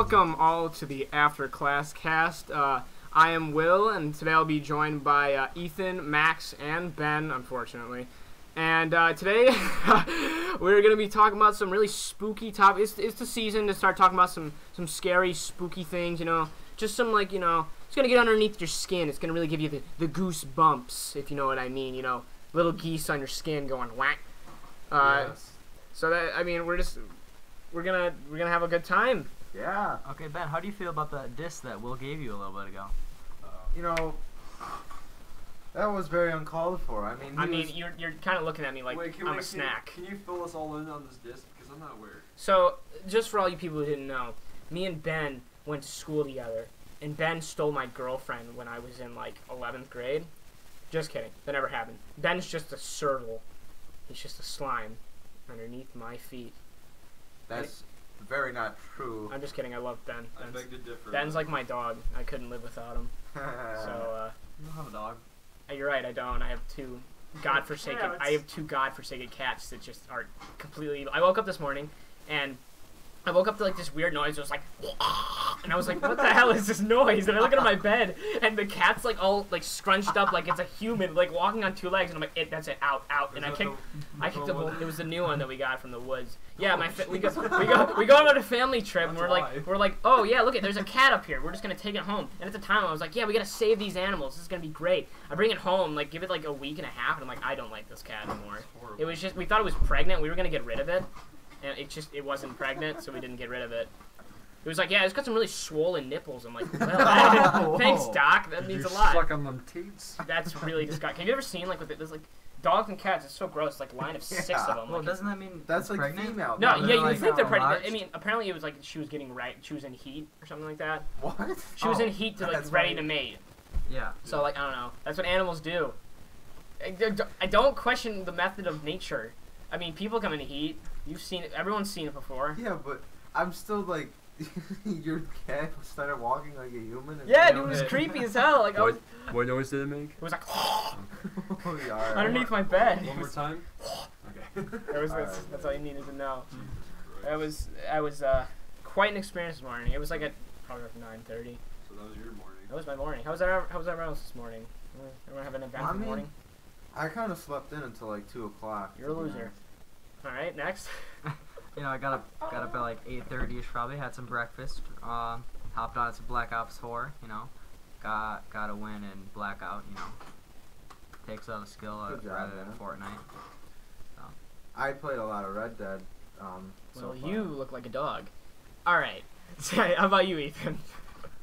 welcome all to the AfterClassCast. I am Will, and today I'll be joined by Ethan, Max, and Ben, unfortunately. And today we're going to be talking about some really spooky topics. It's the season to start talking about some scary, spooky things, you know. Just some, like, you know, it's going to get underneath your skin. It's going to really give you the goosebumps, if you know what I mean, you know. Little geese on your skin going whack. Yes. So that, I mean, we're gonna have a good time. Yeah. Okay, Ben, how do you feel about the diss that Will gave you a little bit ago? You know, that was very uncalled for. I mean, you're kind of looking at me like I'm a snack. Can you fill us all in on this disc? Because I'm not aware. So, just for all you people who didn't know, me and Ben went to school together, and Ben stole my girlfriend when I was in, like, 11th grade. Just kidding. That never happened. Ben's just a serval. He's just a slime underneath my feet. That's very not true. I'm just kidding. I love Ben. I beg to differ. Ben's like my dog. I couldn't live without him. So, You don't have a dog. you're right. I don't. I have two godforsaken. I have two godforsaken cats that just are completely. I woke up this morning, and I woke up to like this weird noise. It was like, and I was like, "What the hell is this noise?" And I look at my bed, and the cat's like all like scrunched up, like it's a human, like walking on two legs. And I'm like, "That's it, out." And I kicked the whole. It was the new one that we got from the woods. Yeah, we go on a family trip, and we're like, "Oh yeah, look there's a cat up here. We're just gonna take it home." And at the time, I was like, "Yeah, we gotta save these animals. This is gonna be great." I bring it home, like give it like a week and a half, and I'm like, "I don't like this cat anymore." It was just we thought it was pregnant. We were gonna get rid of it. And it wasn't pregnant, so we didn't get rid of it. It was like, yeah, it's got some really swollen nipples. I'm like, well, thanks, Doc. That means a lot. Suck on them teats. That's really disgusting. Have you ever seen, like, there's, like, dogs and cats, it's so gross, like, line of 6 of them. Well, like, doesn't that mean that's like pregnant? female. No, yeah, you like, would think they're pregnant. enlarged? I mean, apparently it was like she was getting she was in heat or something like that. What? She was in heat to, like, ready to mate. Yeah. So, like, I don't know. That's what animals do. I don't question the method of nature. I mean, people come in heat. You've seen it. Everyone's seen it before. Yeah, but I'm still like, your cat started walking like a human. And Yeah, dude, it was creepy as hell. Like, What noise did it make? it was like Yeah, underneath my bed. One more time. Okay. That's all you needed to know. I was quite an experience this morning. It was like at probably like 9:30. So that was your morning. That was my morning. How was everyone else this morning? Everyone have an event in the morning? I kind of slept in until like 2 o'clock. You're a loser. All right, next. You know, I got up at like 8:30ish probably, had some breakfast, hopped on some Black Ops 4, you know, got a win in Blackout, you know, takes out a skill rather than Fortnite. So. I played a lot of Red Dead. Well, you look like a dog. All right. How about you, Ethan?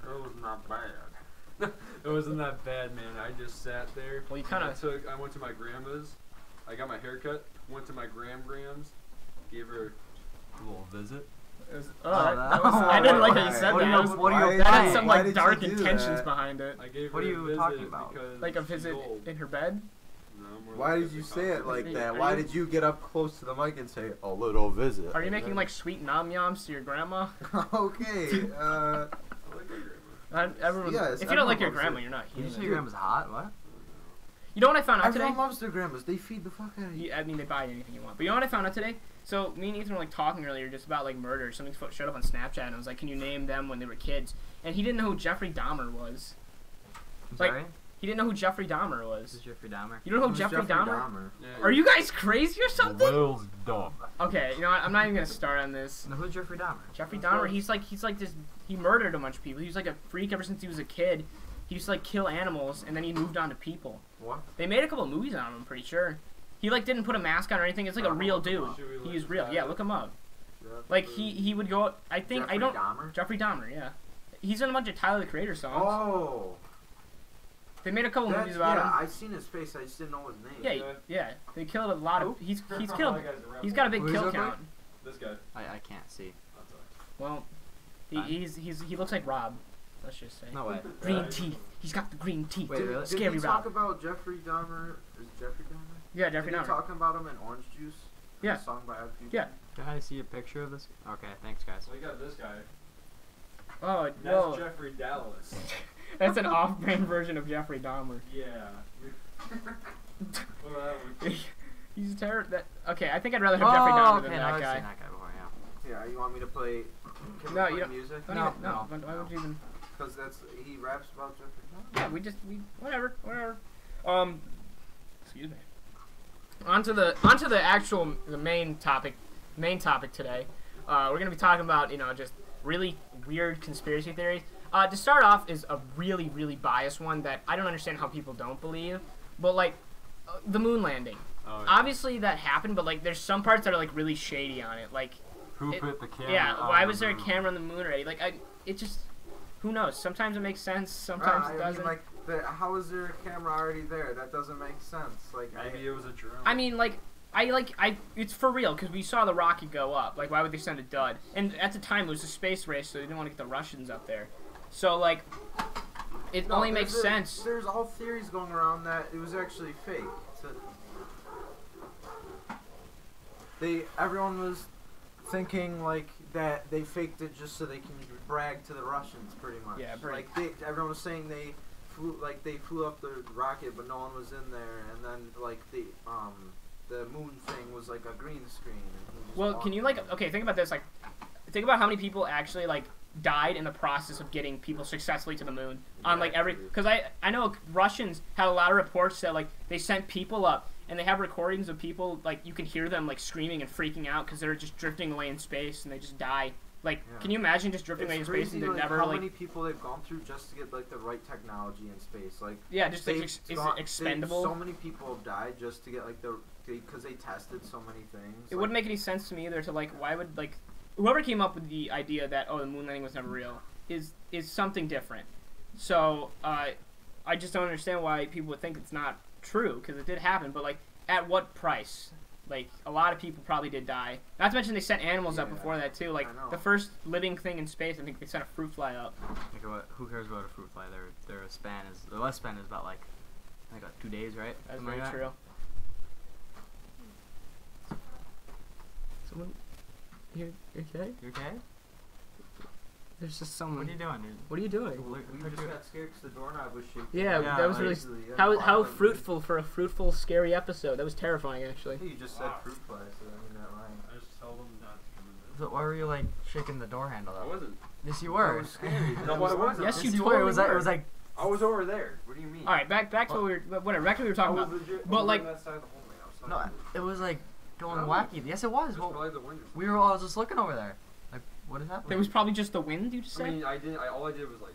It was not bad. It wasn't that bad, man. I just sat there. Well, you kind of. I went to my grandma's. I got my hair cut. Went to my Gram's. Gave her a little visit. I didn't like how you said that. What are you That had some why like did dark you do intentions that? behind it. I gave What her are you a visit talking about? because Like a she's visit old. in her bed. No, more Why like did a you say it like that? Are Why you- did you get up close to the mic and say a little visit? Are you making like sweet nom yums to your grandma? Okay. I like my grandma. Everyone. Yes, if you don't like your everyone loves grandma, it. you're not Did you human. say your grandma's hot? What? You know what I found out today? Everyone loves their grandmas. They feed the fuck out of you. I mean, they buy anything you want. But you know what I found out today? So, me and Ethan were, like, talking earlier just about, like, murder. Something showed up on Snapchat, and I was like, can you name them when they were kids? And he didn't know who Jeffrey Dahmer was. I'm Like, sorry? He didn't know who Jeffrey Dahmer This is was. Jeffrey Dahmer. You don't know who Who's Jeffrey Dahmer? Yeah, Are you guys crazy or something? Will's dumb. Okay, you know what? I'm not even going to start on this. Now, who's Jeffrey Dahmer? Jeffrey Dahmer, he's like this, he murdered a bunch of people. He was like a freak ever since he was a kid. He used to, like, kill animals, and then he moved on to people. What? They made a couple of movies on him, I'm pretty sure. He, like, didn't put a mask on or anything. It's like a real dude. He's real. Yeah, look him up. Like, he would go, I think, Jeffrey Dahmer? Jeffrey Dahmer, yeah. He's in a bunch of Tyler, the Creator songs. Oh. They made a couple movies about him. I seen his face. I just didn't know his name. Yeah. They killed a lot of, he's killed, he's got a big Who is kill that guy? count. This guy. I can't see. Well, he looks like Rob. Let's just say. No way. Green teeth. He's got the green teeth. Wait, really? Scary Did we talk Rob. about Jeffrey Dahmer? Is it Jeffrey Dahmer? Yeah, Jeffrey Did we Dahmer. talking about him in Orange Juice? Yeah. The song by Ad Future? Yeah. Can I see a picture of this? Okay, thanks, guys. So we got this guy. Oh, That's no. Jeffrey Dallas. That's an off-brand version of Jeffrey Dahmer. Yeah. Well, that was- He's terrible. Okay, I think I'd rather have Jeffrey Dahmer than okay, that I've guy. seen that guy before, yeah. Yeah, you want me to play? Can No, we you play don't- music? Don't No, even, no. Why would you even? Because he raps about Jeffrey Dahmer. Yeah, we whatever. Excuse me. Onto the actual main topic today. We're gonna be talking about just really weird conspiracy theories. To start off is a really biased one that I don't understand how people don't believe, but like the moon landing. Oh, yeah. Obviously that happened, but like there's some parts that are like really shady on it. Like Who put the camera? yeah, on why the was there a moon? camera on the moon already? Like it just who knows? Sometimes it makes sense, sometimes it doesn't. I mean, like, how is there a camera already there? That doesn't make sense. Like, Maybe it was a drone. I mean, like, it's for real, because we saw the rocket go up. Like, why would they send a dud? And at the time, it was a space race, so they didn't want to get the Russians up there. So, like, it only makes sense. There's all theories going around that it was actually fake. Everyone was thinking, like, that they faked it just so they can brag to the Russians, pretty much. Yeah, everyone was saying they flew up the rocket, but no one was in there, and then, like, the moon thing was like a green screen. Well, can you, like, okay, think about this, like, think about how many people actually, like, died in the process of getting people successfully to the moon. On, like, because I know Russians had a lot of reports that, like, they sent people up, and they have recordings of people, like, you can hear them, like, screaming and freaking out because they're just drifting away in space, and they just die. Like, can you imagine just drifting away in space and they never, how like... many people they've gone through just to get, like, the right technology in space. Like, yeah, just, like, is it expendable? So many people have died just to get, like, because they tested so many things. It wouldn't make any sense to me either to, like, why would, like... Whoever came up with the idea that, oh, the moon landing was never real is something different. So, I just don't understand why people would think it's not true, because it did happen, but, like, at what price? Like, a lot of people probably did die. Not to mention they sent animals up before that, too. Like, the first living thing in space, I think they sent a fruit fly up. Who cares about a fruit fly? Their lifespan is about, like 2 days, right? That's Something very like true. Someone... You okay? You okay? There's just someone... What are you doing, dude? What are you doing? We just got scared because the doorknob was shaking. Yeah, that was really... How fruitful for a fruitful, scary episode. That was terrifying, actually. You just said fruit fly, so I mean that line. I just told them not to come in So why were you like shaking the door handle there. I up? wasn't. Yes, you That were. was scary. No, what it wasn't. Yes, you were. totally It was like I was over there. What do you mean? All right, back to what we were... Whatever, back to what we were talking about. legit But, like... that side of the hallway. no, it was like going No. wacky. Yes, it was. Just Well, probably the wind. we were all just looking over there. Like, what is happening? It was probably just the wind, you just said? I mean, all I did was like,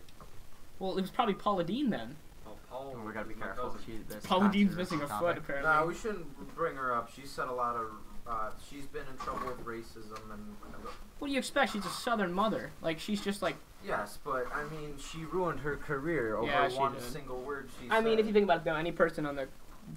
Well, it was probably Paula Dean then. oh, Paul. Oh, we gotta be my careful. cousin. Paula Dean's missing a foot, apparently. Nah, we shouldn't bring her up. She said a lot of. She's been in trouble with racism and. What do you expect? She's a Southern mother. Like, she's just like... Yes, but I mean, she ruined her career over Yeah, she one did. single word she I said. mean, if you think about it, though, any person on the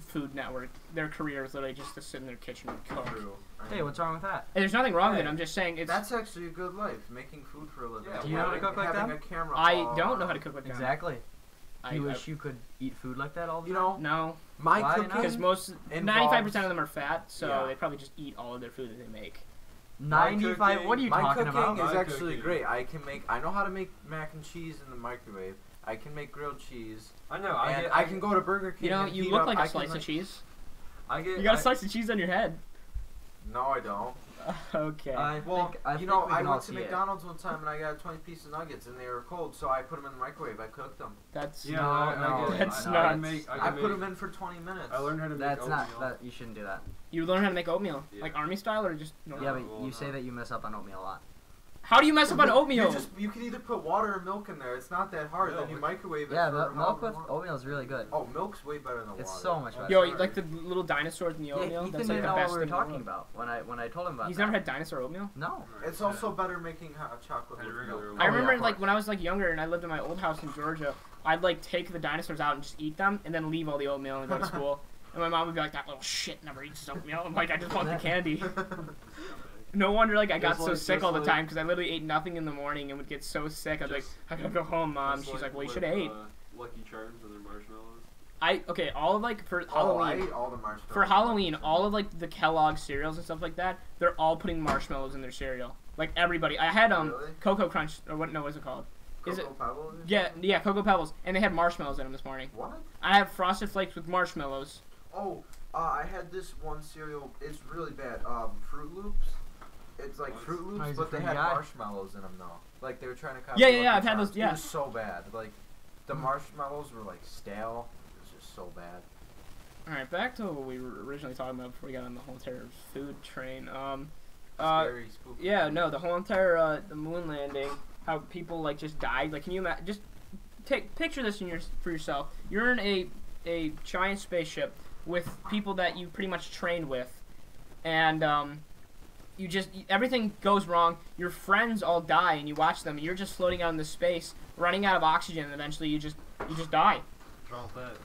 Food Network, their career is literally just to sit in their kitchen and cook. True. Hey, what's wrong with that? And there's nothing wrong with it. Hey, I'm just saying it's... That's actually a good life, making food for a living. Yeah, Do you know how to cook like having that? a camera. I follow don't know around. how to cook like that. Exactly. I You wish you could eat food like that all the You time? know, No, my Why cooking. not? because most... involves- 95% of them are fat, so Yeah. they probably just eat all of their food that they make. 95? What are you My talking cooking about? is My actually cooking. great. I know how to make mac and cheese in the microwave. I can make grilled cheese. I know. And I can go to Burger King. You know, and you heat look up- like I a can, slice of cheese. I get. You got a slice of cheese on your head. No, I don't. Okay. Well, I you think know, we I can all went to see it. McDonald's one time and I got 20 pieces of nuggets and they were cold, so I put them in the microwave. I cooked them. That's... Yeah, No, I get it. that's I nuts. can make. I put them in for 20 minutes. I learned how to make That's oatmeal. not. That you shouldn't do that. You learn how to make oatmeal? Yeah. Like army style or just normal? Yeah, but well, you no. say that you mess up on oatmeal a lot. How do you mess up on oatmeal? You can either put water or milk in there. It's not that hard. Yeah, Then you but- microwave it. Yeah, for but milk however with long. oatmeal is really good. Oh, milk's way better than It's water. so much better. Yo, sorry. like the little dinosaurs in the Yeah, oatmeal? Ethan That's didn't like the know best what we were thing in the talking world. about when I told him about He's that. never had dinosaur oatmeal? No. It's also better making hot chocolate And with regular milk. milk. I Oh, yeah, remember of like course. when I was like younger and I lived in my old house in Georgia, I'd like take the dinosaurs out and just eat them and then leave all the oatmeal and go to school. And my mom would be like, that little shit never eats oatmeal. I'm like, I just want the candy. No wonder like I got Just so like- sick just all the like- time because I literally ate nothing in the morning and would get so sick. I'd be like, Just- I gotta go home, Mom. That's She's like, well, you with, should have ate. Lucky Charms and their marshmallows. Okay, all of like for Oh, I Halloween. ate all the marshmallows. For Halloween, all of like the Kellogg cereals and stuff like that, they're all putting marshmallows in their cereal. Like everybody. I had Really? Cocoa Crunch or what? No, what's it called? Is it? Cocoa Pebbles? Yeah, Cocoa Pebbles, and they had marshmallows in them this morning. What? I have Frosted Flakes with marshmallows. Oh, I had this one cereal. It's really bad. Fruit Loops. It's like Fruit Oh, Loops, he's a but they fruity had guy. marshmallows in them though. Like they were trying to copy. Yeah, Lucky I've had Charms. those. Yeah. It was so bad. Like the marshmallows were like stale. It was just so bad. All right, back to what we were originally talking about before we got on the whole entire food train. Scary, spooky. Yeah, no, the whole entire the moon landing, how people like just died. Like, can you just picture this for yourself? You're in a giant spaceship with people that you pretty much trained with, and everything goes wrong. Your friends all die, and you watch them. And you're just floating out in the space, running out of oxygen, and eventually you just die. What's wrong with that?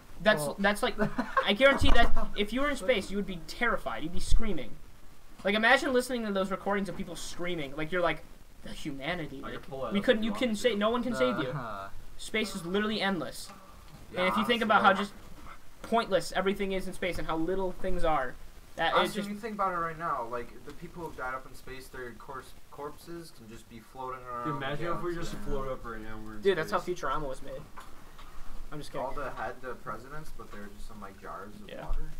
That's like, I guarantee that if you were in space, you would be terrified. You'd be screaming. Like, imagine listening to those recordings of people screaming. Like, you're like, the humanity. I Like, could pull that we up couldn't. if You you couldn't want say. to. No one can save you. Space is literally endless. Yeah, And if you think honestly, about how that- just pointless everything is in space and how little things are, that is honestly, just. when you think about it right now, like the people who've died up in space, their corpses can just be floating around. Dude, imagine if we just galaxy. float up right now. We're in Dude, that's how space. Futurama was made. I'm just kidding. All the presidents, but they're just in like jars of Yeah. water.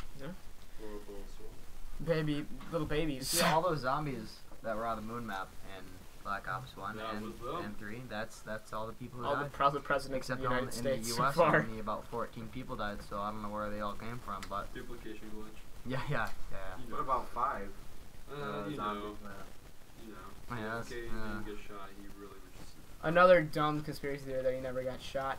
Little babies. See all those zombies that were on the moon map in Black Ops 1 That was them. and 3. That's all the people who All the died. proud presidents Except of the United in States the so U.S. far. only about 14 people died, so I don't know where they all came from, but Duplication glitch. yeah. You What know. about 5? You Zombies, know. man. You know. Oh, yeah, that's- Okay, he yeah. didn't get shot. He really was just. Another dumb conspiracy theory that he never got shot.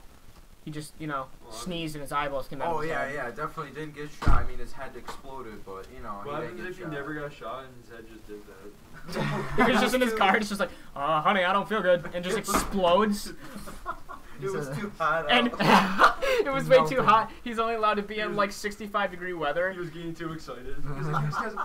He just, Well, sneezed and his eyeballs came out. Oh of his yeah, head. yeah, definitely didn't get shot. I mean, his head exploded, but you know, What he happens didn't if get he shot. never got shot and his head just did that? He was just in his car. It's just like, honey, I don't feel good, and just explodes. It was too hot. And out. it was way too hot. He's only allowed to be in like 65-degree He weather. was getting too excited. He was like, "These guys-"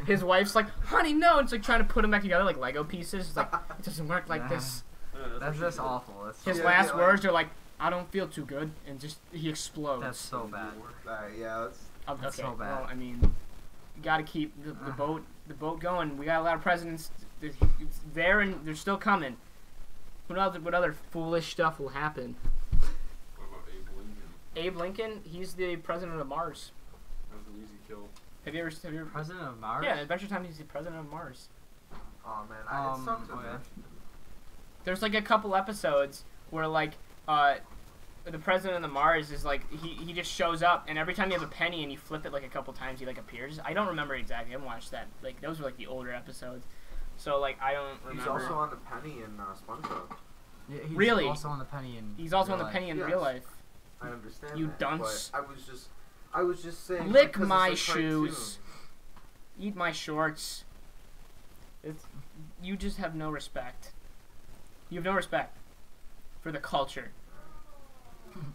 His wife's like, honey, no. It's like trying to put him back together like Lego pieces. It's like, it doesn't work like this. Yeah, That's what just she did. awful. That's His so, Yeah, last like- words are like, I don't feel too good, and just he explodes. that's so bad. Yeah, that's Okay, that's so bad. well, I mean, you got to keep the boat going. We got a lot of presidents it's there, and they're still coming. What other foolish stuff will happen? What about Abe Lincoln? Abe Lincoln, he's the president of Mars. That was an easy kill. Have you ever? President of Mars? Yeah, Adventure Time. He's the president of Mars. oh man, it sucks. okay. There's like a couple episodes where like the president of Mars is like he just shows up, and every time you have a penny and you flip it like a couple times, he like appears. I don't remember exactly. I haven't watched that. Like those were like the older episodes, so like I don't remember. He's also on the penny in SpongeBob. Yeah, he's Really? also on the penny in He's also real on the life. penny in Yes. real life. I understand. You that, dunce. But I was just saying. Lick because my it's a cartoon. shoes. Eat my shorts. You just have no respect. You have no respect for the culture.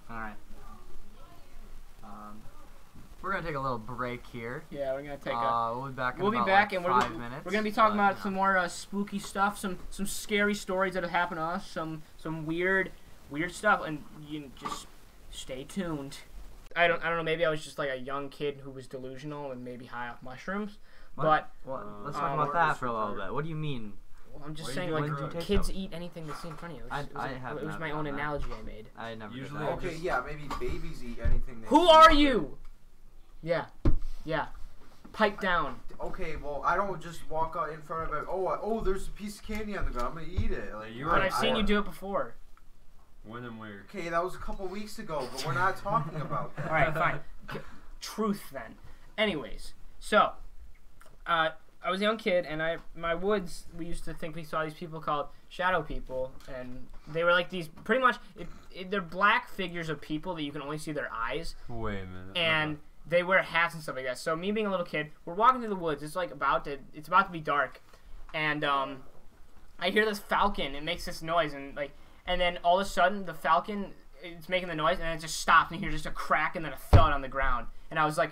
Alright. We're gonna take a little break here. Yeah, we're gonna take We'll be back in We'll be about back, like and we're 5 minutes. we're gonna be talking but, about some more spooky stuff, some scary stories that have happened to us, some weird stuff, and you just stay tuned. I don't know. Maybe I was just like a young kid who was delusional and maybe high off mushrooms. What? But What? Let's Um, talk about that for a little bit. What do you mean? well, I'm just Why saying, you like, doing drugs? kids eat anything they see in front of you. I It was my never own done that. analogy I made. I never Usually did that. Okay, yeah, maybe babies eat anything. They Who see, are but- you? Yeah. Pipe down. Okay, well, I don't just walk out in front of it. Oh, there's a piece of candy on the ground. I'm gonna eat it. Like, You But are- I've seen you do it before. When and where? Okay, that was a couple weeks ago, but we're not talking about that. All right, fine. Truth then. Anyways, so I was a young kid, and my woods. We used to think we saw these people called shadow people, and they were like these pretty much. They're black figures of people that you can only see their eyes, Wait a minute. and they wear hats and stuff like that. So me being a little kid, we're walking through the woods. It's about to be dark, and I hear this falcon. It makes this noise, and then all of a sudden the falcon it's making the noise, and then it just stops, and you hear just a crack and then a thud on the ground. And I was like,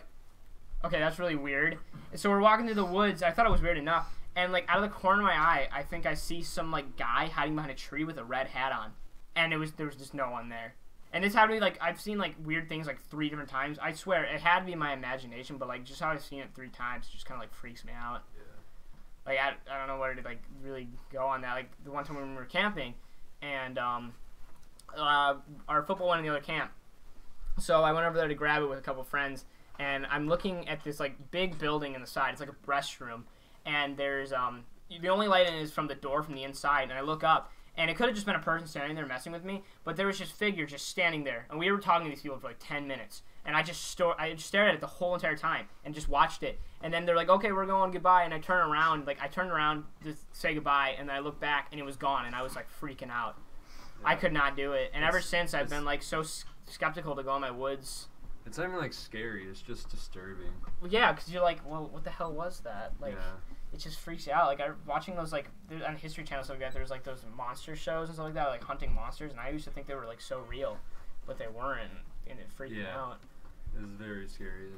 okay, that's really weird. And so we're walking through the woods. I thought it was weird enough, and like out of the corner of my eye, I think I see some like guy hiding behind a tree with a red hat on, and there was just no one there. And this happened to me, like, I've seen, like, weird things, like, 3 different times. I swear, it had to be my imagination, but, like, just how I've seen it 3 times just kind of, like, freaks me out. Yeah. Like, I don't know where to, like, really go on that. Like, the one time when we were camping, and our football went in the other camp. So I went over there to grab it with a couple friends, and I'm looking at this, like, big building in the side. It's like a restroom, and there's, the only light in is from the door from the inside, and I look up, and it could have just been a person standing there messing with me, but there was just figure just standing there, and we were talking to these people for like 10 minutes, and I just stared at it the whole entire time and just watched it, and then they're like, okay, we're going, goodbye, and I turned around to say goodbye, and then I looked back, and it was gone, and I was like freaking out. Yeah. I could not do it, and ever since I've been like so skeptical to go in my woods. It's not even like scary. It's just disturbing. Well, yeah, because you're like, well, what the hell was that? Like, it just freaks you out. Like, watching those, like, on History Channel stuff like that, there's like those monster shows and stuff like that, like hunting monsters, and I used to think they were like so real, but they weren't, and it freaked me out. It's very scary.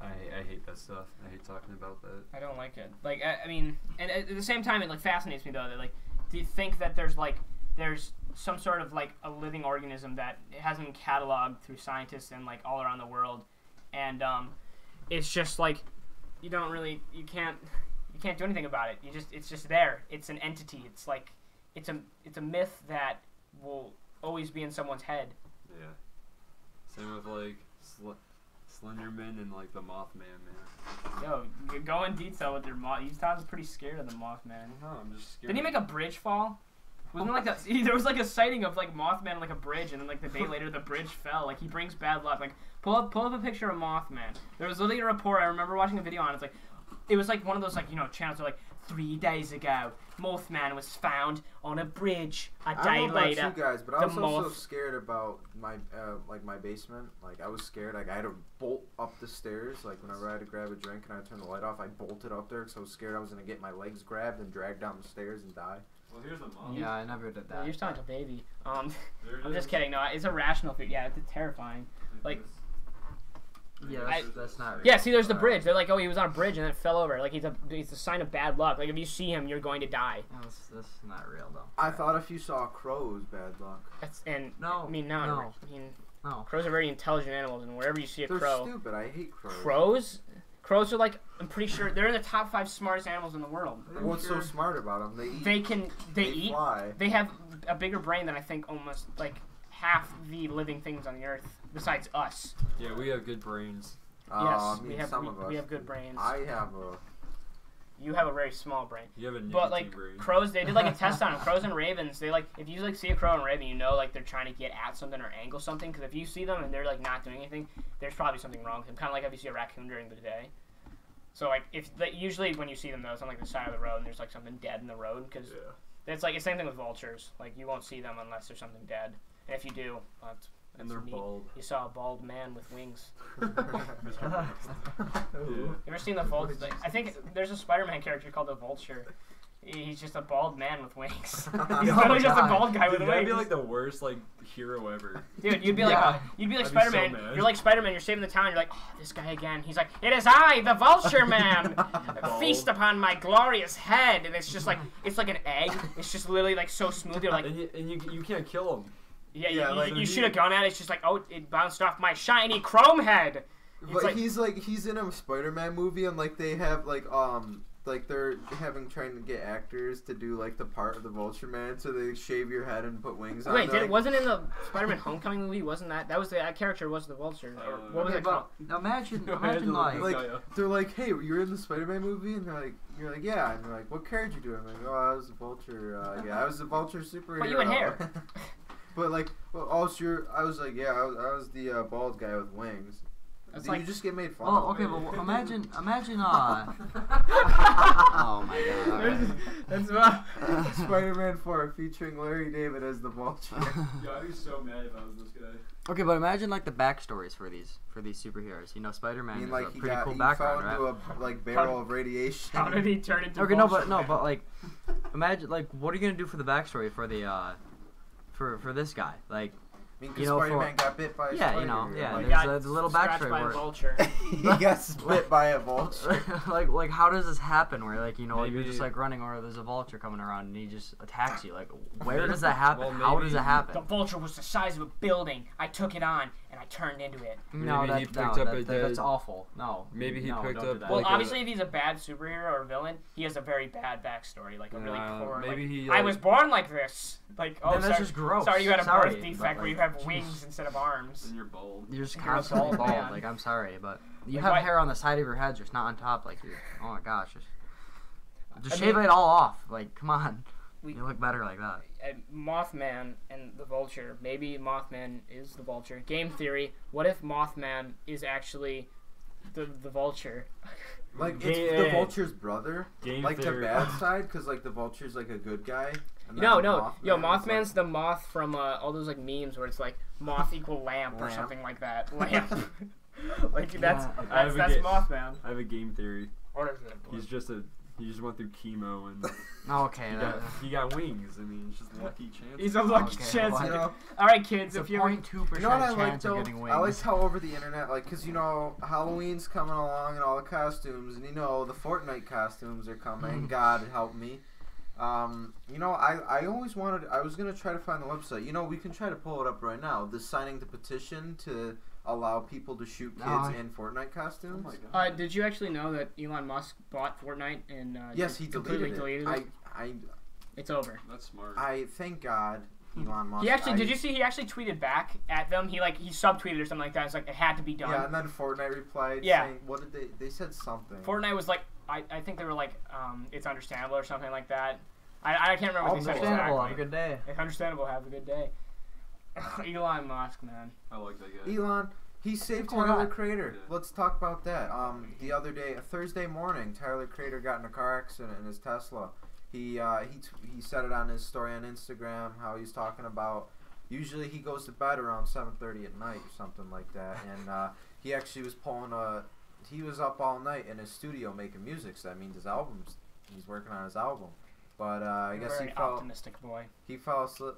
I hate that stuff. I hate talking about that. I don't like it. Like, I mean, and at the same time, it like fascinates me though. That like, do you think that there's some sort of like a living organism that hasn't been cataloged through scientists and like all around the world, and it's just like you can't do anything about it. It's just there. It's an entity. It's like it's a myth that will always be in someone's head. Yeah. Same with like Slenderman and like the Mothman, man. Yo, go in detail with your moth. You sound pretty scared of the Mothman. No, I'm just scared. Didn't he make a bridge fall? Wasn't like that? There was like a sighting of like Mothman on like a bridge, and then like the day later the bridge fell. Like he brings bad luck. Like pull up a picture of Mothman. There was literally a report. I remember watching a video on it. It's like it was like one of those like channels that like 3 days ago Mothman was found on a bridge a day later. I don't know about you guys, but I was also scared about my my basement. Like I was scared. Like I had to bolt up the stairs. Like whenever I had to grab a drink and I turned the light off, I bolted up there because I was scared I was gonna get my legs grabbed and dragged down the stairs and die. Well, here's the mom. Yeah, I never did that. You're sounding like a baby. I'm just kidding. No, it's a rational fear. Yeah, it's terrifying. Like. Yeah, that's not real. Yeah, see, there's the bridge. They're like, oh, he was on a bridge and then it fell over. Like, it's a sign of bad luck. Like, if you see him, you're going to die. That's not real, though. I thought if you saw crows, bad luck. No. I mean, no. I mean, crows are very intelligent animals, and wherever you see a crow... They're stupid. I hate crows. Crows? Crows are like, I'm pretty sure, they're in the top 5 smartest animals in the world. What's so smart about them? They eat. They eat. Fly. They have a bigger brain than I think almost, like, half the living things on the earth, besides us. Yeah, we have good brains. Yes, I mean, we have good brains. I have a... You have a very small brain. You have a But, like, brain. crows, they did, like, a test on them. Crows and ravens, they, like, if you, like, see a crow and raven, you know, like, they're trying to get at something or angle something. Because if you see them and they're, like, not doing anything, there's probably something wrong with them. Kind of like if you see a raccoon during the day. So, like, usually when you see them, though, it's on, like, the side of the road and there's, like, something dead in the road. Because it's, like, the same thing with vultures. Like, you won't see them unless there's something dead. And if you do, that's and they're neat. bald. You saw a bald man with wings. Yeah. You ever seen the Vulture? Like, I think there's a Spider-Man character called the Vulture. He's just a bald man with wings. He's literally just a bald guy with wings. That'd be like the worst like hero ever. Dude, you'd be like Spider-Man. So you're like Spider-Man. You're saving the town. You're like, oh, this guy again. He's like, it is I, the Vulture Man. Feast upon my glorious head. And it's just like an egg. It's just literally like so smooth. You're like, and you can't kill him. Yeah, you shoot a gun at it. It's just like, oh, it bounced off my shiny chrome head. But he's in a Spider-Man movie and like they have like they're trying to get actors to do like the part of the Vulture Man, so they shave your head and put wings on. Wait, wasn't in the Spider-Man Homecoming movie? Wasn't that character was the Vulture? What was it called? Imagine like they're like, hey, you're in the Spider-Man movie, and you're like, yeah, and they're like, what character do you? I'm like, oh, I was the Vulture. Yeah, I was the Vulture superhero. But you had hair. But like, I was like, yeah, I was the bald guy with wings. You just get made fun of. Oh, okay, but imagine. Oh my god! That's Spider-Man 4 featuring Larry David as the Vulture. Yeah, I'd be so mad if I was this guy. Okay, but imagine like the backstories for these superheroes. You know, Spider-Man is a pretty cool background, right? He fell into a barrel of radiation. How did he turn into? Okay, but like, imagine like, what are you gonna do for the backstory for the for this guy? Like, because Spider-Man got bit by a spider. There's a little backstory by a vulture. He got bit by a vulture. like how does this happen? Where like you're just like running, or there's a vulture coming around and he just attacks you. Like where does that happen? Well, how does it happen? The vulture was the size of a building. I took it on and I turned into it. That's awful. No. Maybe he picked up. Well, obviously, if he's a bad superhero or villain, he has a very bad backstory, like a really poor. Maybe I was born like this. Like, oh, that's just gross. Sorry, you had a birth defect where you have wings instead of arms. And you're bald. You're just constantly bald. Like, I'm sorry, but you have hair on the side of your head, just not on top. Like, oh my gosh. Just shave it all off. Like, come on. You look better like that. Mothman and the Vulture. Maybe Mothman is the Vulture. Game theory. What if Mothman is actually the Vulture? Like, it's the Vulture's brother? Like, theory. The bad side? Because, like, the Vulture's, like, a good guy? No. Mothman's like, the moth from all those, like, memes where it's, like, moth equal lamp or something like that. Lamp. Like, that's Mothman. I have a game theory. What is it? He just went through chemo and he got wings. I mean, it's just a lucky chance. He's a lucky chance. All right, kids. It's if you're 0.2% chance of getting wings. I like how over the internet, like, because Halloween's coming along and all the costumes, and the Fortnite costumes are coming. God help me. I always wanted. I was gonna try to find the website. We can try to pull it up right now. The signing the petition to allow people to shoot kids in Fortnite costumes. Oh my God. Did you actually know that Elon Musk bought Fortnite and yes, he deleted it. It's over. That's smart. I thank God Elon Musk. Did you see he actually tweeted back at them? He subtweeted or something like that. It's like it had to be done. Yeah, and then Fortnite replied saying, what did they said something. Fortnite was like, I think they were like, it's understandable or something like that. I can't remember what they said exactly. Understandable, have a good day. Understandable, have a good day. Elon Musk, man. I like that guy. Elon, he saved Tyler the Creator. Yeah. Let's talk about that. The other day, Thursday morning, Tyler the Creator got in a car accident in his Tesla. He said it on his story on Instagram how he's talking about. Usually he goes to bed around 7:30 at night or something like that, and he actually was he was up all night in his studio making music. So that means he's working on his album. But I guess he fell. Optimistic boy. He fell asleep.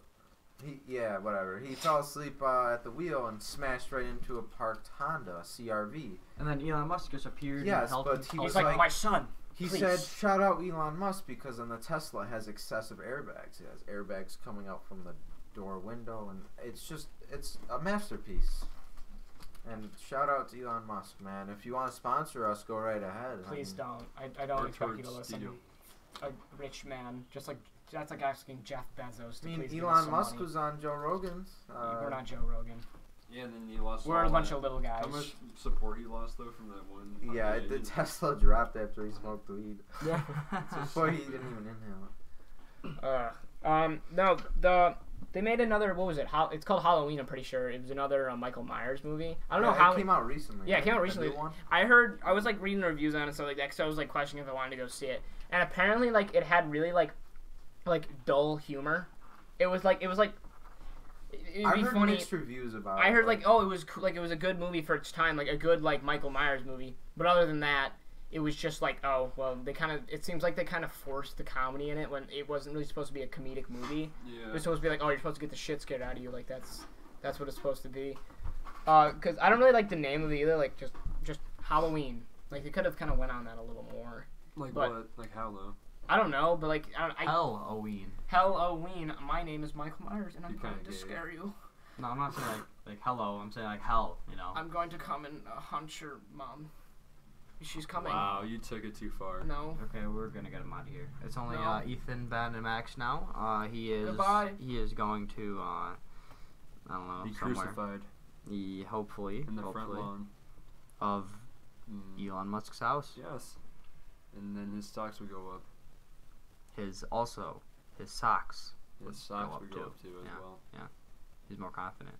Whatever. He fell asleep at the wheel and smashed right into a parked Honda CRV. And then Elon Musk just appeared. Yes, but he was like, my son. He said, "Shout out Elon Musk because the Tesla has excessive airbags. It has airbags coming out from the door window, and it's a masterpiece." And shout out to Elon Musk, man. If you want to sponsor us, go right ahead. Please don't. I don't expect you to listen. A rich man, that's like asking Jeff Bezos to please give us Elon some Musk money. was on Joe Rogan's. We're not Joe Rogan. Yeah, and then he lost. We're a bunch of little guys. How much support he lost though from that one? Yeah, the Tesla dropped after he smoked weed. Yeah, before he didn't even inhale it. No, they made another. What was it? It's called Halloween. I'm pretty sure it was another Michael Myers movie. I don't know how it came out recently. Yeah, it came out recently. I was like reading the reviews on it and stuff like that, so I was like questioning if I wanted to go see it. And apparently, like, it had really like dull humor. It was like it'd be I heard funny. mixed reviews about it. I heard it was it was a good movie for its time, like a good like Michael Myers movie. But other than that, it was just like, oh well, it seems like they kind of forced the comedy in it when it wasn't really supposed to be a comedic movie. Yeah. It was supposed to be like, oh, you're supposed to get the shit scared out of you, like that's what it's supposed to be. Because I don't really like the name of it either, like just Halloween. Like they could have kind of went on that a little more. Like what? Like how though? I don't know, but like Halloween. Halloween. My name is Michael Myers, and I'm going to scare you. No, I'm not saying like hello. I'm saying like hell. I'm going to come and hunt your mom. She's coming. Wow, you took it too far. No. Okay, we're gonna get him out of here. It's only Ethan, Ben, and Max now. He is. Goodbye. He is going to. I don't know. Be somewhere. Crucified. Hopefully. In the front lawn. Of Elon Musk's house. Yes. And then his stocks would go up. His socks. His socks would go up too as well. Yeah. He's more confident.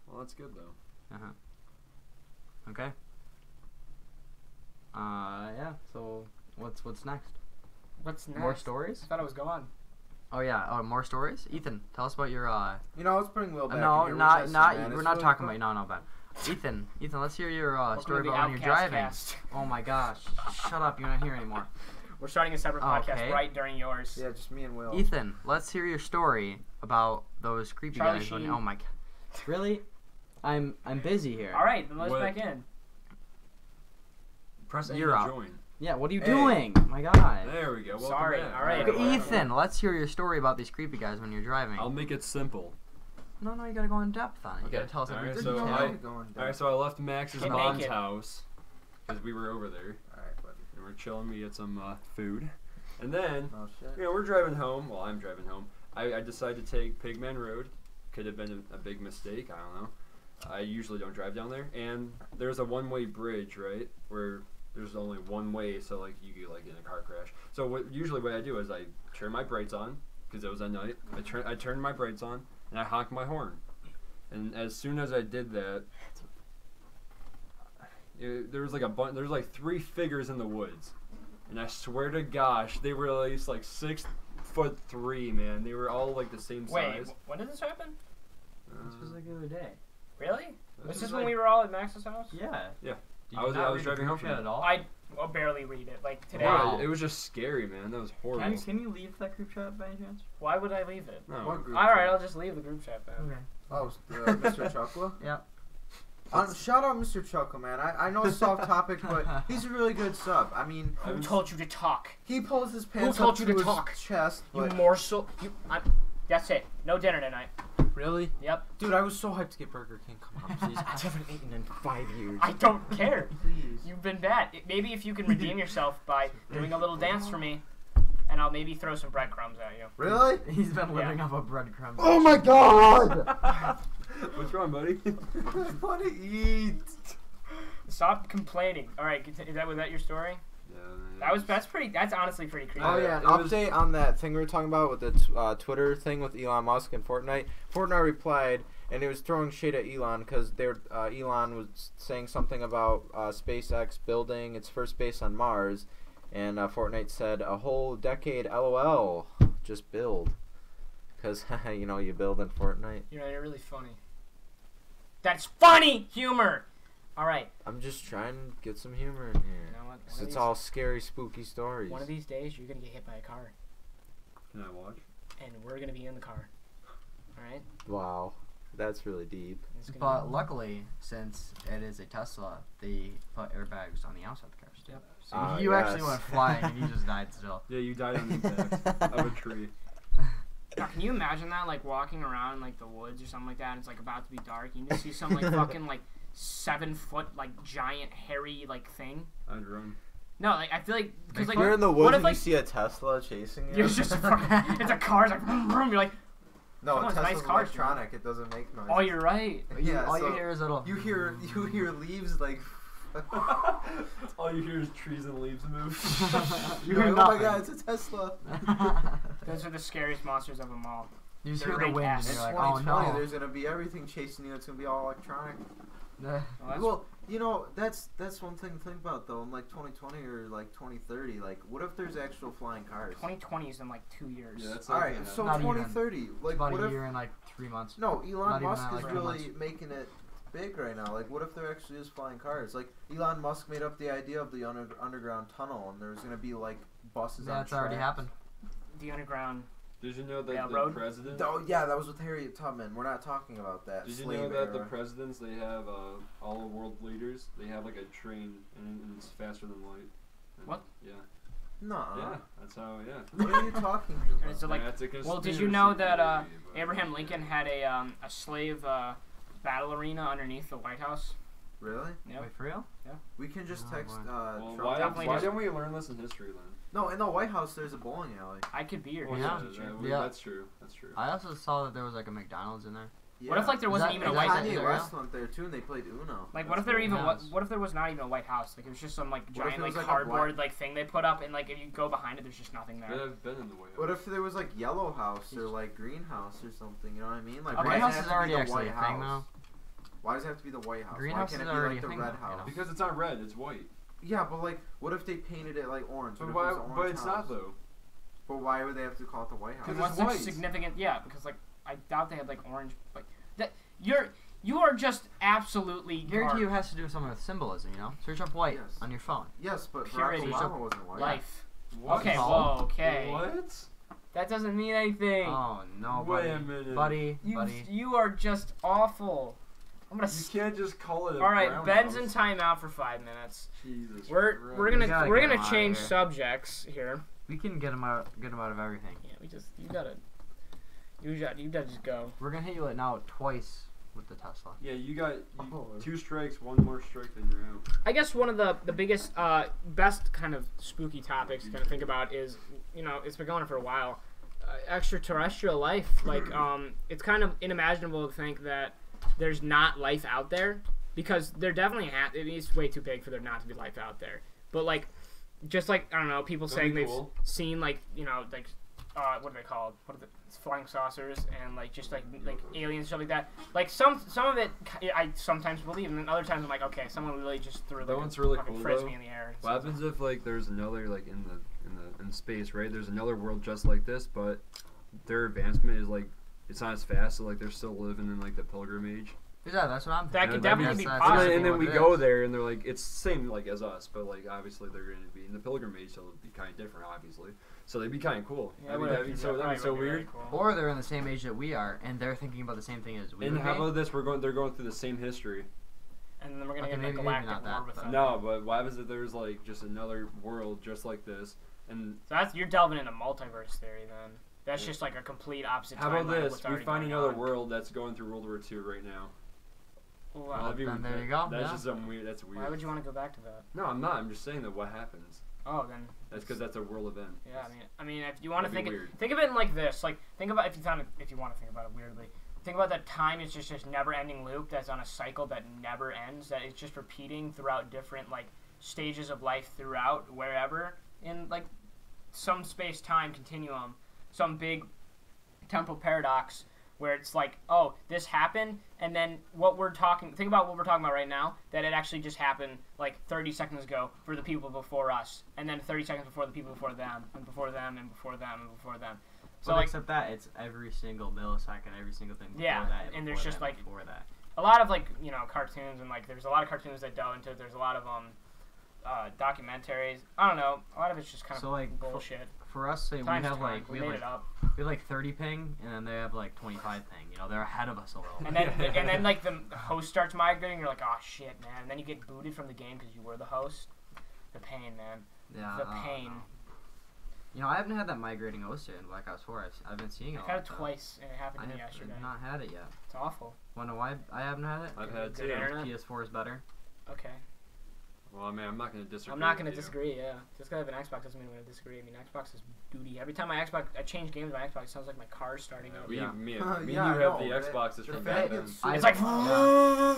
Well, that's good though. Okay. Yeah. So what's next? What's next? More stories? I thought I was gone. Oh yeah. Oh, more stories. Ethan, tell us about your. Let's bring Will back. No, in here. not. We're We're not talking about. No, Ben. Ethan, let's hear your story about when you're driving. Oh my gosh! Shut up! You're not here anymore. We're starting a separate podcast right during yours. Yeah, just me and Will. Ethan, let's hear your story about those creepy Charlie guys. Sheen. Oh my god! Really? I'm busy here. All right, then let's back in. Press A to join. Yeah, what are you doing? Oh my god. There we go. Sorry. All right. Okay, Ethan, let's hear your story about these creepy guys when you're driving. I'll make it simple. No, you gotta go in depth on it. You gotta tell us every detail. Alright, so I left Max's mom's house because we were over there. Alright, buddy. And we're chilling. We get some food, and then we're driving home. Well, I'm driving home. I decided to take Pigman Road. Could have been a big mistake. I don't know. I usually don't drive down there, and there's a one-way bridge, right, where there's only one way, so like you could like get in a car crash. So usually what I do is I turn my brights on because it was at night. I turned my brights on and I honked my horn. And as soon as I did that, there was like 3 figures in the woods, and I swear to gosh, they were at least like 6'3", man. They were all like the same size. Wait, when did this happen? This was like the other day. Really? Was this when we were all at Max's house? Yeah. Yeah. Did I was driving home from at all. I barely read it. Like today. Wow. It was just scary, man. That was horrible. Can you leave that group chat by any chance? Why would I leave it? No. What group All right, chat? I'll just leave the group chat then. Okay. Oh, Mr. Chuckla? Yeah. Shout out Mr. Chuckle, man. I know it's soft topic, but he's a really good sub. I mean, Who told you to talk? he pulls his pants told up you to to his talk? chest. You But morsel. That's it. No dinner tonight. really? Yep. Dude, I was so hyped to get Burger King. Come on, please. I haven't eaten in 5 years. I don't care. Please. You've been bad. Maybe if you can redeem yourself by doing a little dance for me, and I'll maybe throw some breadcrumbs at you. Really? He's been living off of breadcrumbs. Oh my god! What's wrong, buddy? I want to eat. Stop complaining. All right, was that your story? Yeah, That's honestly pretty creepy. Oh yeah, an update on that thing we were talking about with the Twitter thing with Elon Musk and Fortnite. Fortnite replied, and it was throwing shade at Elon because Elon was saying something about SpaceX building its first base on Mars, and Fortnite said a whole decade, LOL, just build, because you build in Fortnite. You're really funny. That's funny humor. All right. I'm just trying to get some humor in here. You know what? It's all scary, spooky stories. One of these days, you're gonna get hit by a car, Can I watch? and we're gonna be in the car. All right. Wow, that's really deep. But luckily, since it is a Tesla, they put airbags on the outside of the car still. Yep. So you actually went flying and you just died still. Yeah, you died on the impact of a tree. Now, can you imagine that, like walking around like the woods or something like that, and it's like about to be dark, and you just see some like fucking like 7-foot like giant hairy like thing? I'd run. No, like I feel like because like you're in the woods what if, and like, you see a Tesla chasing you. it's just it's a car, it's like vroom, vroom, you're like, no, oh, it's Tesla's nice cars, electronic. It doesn't make noise. oh, you're right. Yeah, all so you hear is little. you hear leaves like. All you hear is trees and leaves move. You're like, oh my god, it's a Tesla. Those are the scariest monsters of them all. You just They're hear the great wind and cats. you're like, 2020, oh no. there's gonna be everything chasing you. It's gonna be all electronic. Well, Well, that's one thing to think about though. In like 2020 or like 2030, like what if there's actual flying cars? 2020 is in like 2 years. Yeah, that's All not right, gonna so Not even. 2030, like About what a if? year and like 3 months. No, Not Elon even Musk that, is like, really 2 months. making it big right now. Like, what if there actually is flying cars? Like, Elon Musk made up the idea of the underground tunnel, and there's gonna be like buses. That's on already tracks. happened. The underground. Did you know that Railroad? the president? Oh yeah, that was with Harriet Tubman. We're not talking about that. Did you Slave know that the era. presidents, they have all the world leaders, they have like a train and it's faster than light. And What? Yeah. Nuh-uh. Yeah, that's how. Yeah. What are you talking And about? so like, That's a well, did you conspiracy know that theory, but- Abraham Lincoln had a slave battle arena underneath the White House? Really? Yep. Wait, for real? We can just Oh, text Well, Trump. why definitely didn't we learn this in history then? No, in the White House there's a bowling alley. I could be your Well, history yeah. teacher. Yeah. That's true. That's true. I also saw that there was like a McDonald's in there. Yeah. What if like there wasn't that- even a is White that House? Kanye area? West went there too, and they played Uno. Like, what if That's there even nice. what if there was not even a White House? Like, it was just some like What if giant it was, like like, a cardboard black- like thing they put up, and like if you go behind it, there's just nothing Yeah, there. I've been in the White House. What if there was like Yellow House or like Green House or something? You know what I mean? Like Okay. why White does House it is have to already be the actually White a thing House? though. Why does it have to be the White House? Green Why House can't is it be already like the a thing, Red though, House? Because it's not red, it's white. Yeah, but like, what if they painted it like orange? But What if why? it was an But orange it's house? not though. But why would they have to call it the White House? Because What's it's white. significant? Yeah, because like I doubt they had like orange. Like that, you are just absolutely. Guarantee you has to do with something with symbolism, you know? Search up white Yes. on your phone. Yes, but Purity. Barack Obama wasn't white. life. What? Okay, No. whoa, okay. What? That doesn't mean anything. Oh no, Wait buddy. a minute. Buddy, you buddy. you are just awful. I'm gonna. You can't just call it a All right, brown Ben's in house. timeout for 5 minutes. Jesus We're Christ. we're We gotta gonna we're get him gonna outta change here. subjects here. We can get him out of everything. Yeah, you gotta just go. We're gonna hit you now twice with the Tesla. Yeah, you got Oh. 2 strikes, 1 more strike, then you're out. I guess one of the biggest, best kind of spooky topics to kind of think about is, it's been going on for a while. Extraterrestrial life. Like, it's kind of unimaginable to think that there's not life out there, because there definitely it's way too big for there not to be life out there. but like, just like I don't know, people That'd saying be they've cool. seen like like what are they called? What are the flying saucers and like just like aliens and stuff like that. Like some of it I sometimes believe, and then other times I'm like, okay, someone really just threw like That one's really fucking cool, frisbee though. in the air. What happens if like there's another like in space, right? There's another world just like this, but their advancement is like it's not as fast, so like they're still living in like the pilgrim age. Yeah, that's what I'm That thinking. could that'd definitely be That's possible. And then what we it go is. there, and they're like, it's the same like as us, but like obviously they're going to be in the pilgrim age, so it'll be kind of different, obviously. So they'd be kind of cool. Yeah, that'd be so weird. Cool. Or they're in the same age that we are, and they're thinking about the same thing as we And would how be. about this? They're going through the same history. And then we're gonna Okay, get maybe a not galactic that, war with but- them. No, but what happens if there's like just another world just like this? And So you're delving into multiverse theory then. That's just like a complete opposite. how about timeline of this? what's We already find going another on. world that's going through World War II right now. Wow. That'd be- then there you go, That's yeah. just something weird. That's weird. Why would you want to go back to that? No, I'm not. I'm just saying that what happens. Oh, then. That's because that's a world event. Yeah, I mean, if you want to That'd be think weird. think of it in like this, like think about if you want to think about it weirdly, think about that time is just this never-ending loop that's on a cycle that never ends, that it's just repeating throughout different like stages of life throughout wherever in like some space-time continuum, some big temporal paradox where it's like, oh, this happened, and then think about what we're talking about right now, that it actually just happened like 30 seconds ago for the people before us, and then 30 seconds before the people before them, and before them, and before them, and before them. So But like except that, it's every single millisecond, every single thing before Yeah, that. and there's before just, that, like, before that. a lot of like, you know, cartoons, and like there's a lot of cartoons that delve into it. There's a lot of documentaries. I don't know. A lot of it's just kind So, of like, bullshit. For us, say we Time's have time. like We we made have it up. like 30 ping, and then they have like 25 ping. You know, they're ahead of us a little. And then, and then like the host starts migrating. You're like, oh shit, man. And then you get booted from the game because you were the host. The pain, man. Yeah, The I don't pain. know. You know, I haven't had that migrating host yet in Black Ops 4. I've been seeing it. I've a had lot, it though. twice, and it happened I to me have yesterday. not had it yet. It's awful. Wanna know why I haven't had it? I've had Good two. internet. PS4 is better. Okay. Well, I mean, I'm not going to disagree. I'm not with going to you. disagree, yeah. Just because I have an Xbox doesn't mean I'm going to disagree. I mean, Xbox is duty. Every time I change games on my Xbox, it sounds like my car's starting up. Yeah. Me Yeah, and you I have know, the man. Xboxes Your from fan back then. gets It's like, Yeah.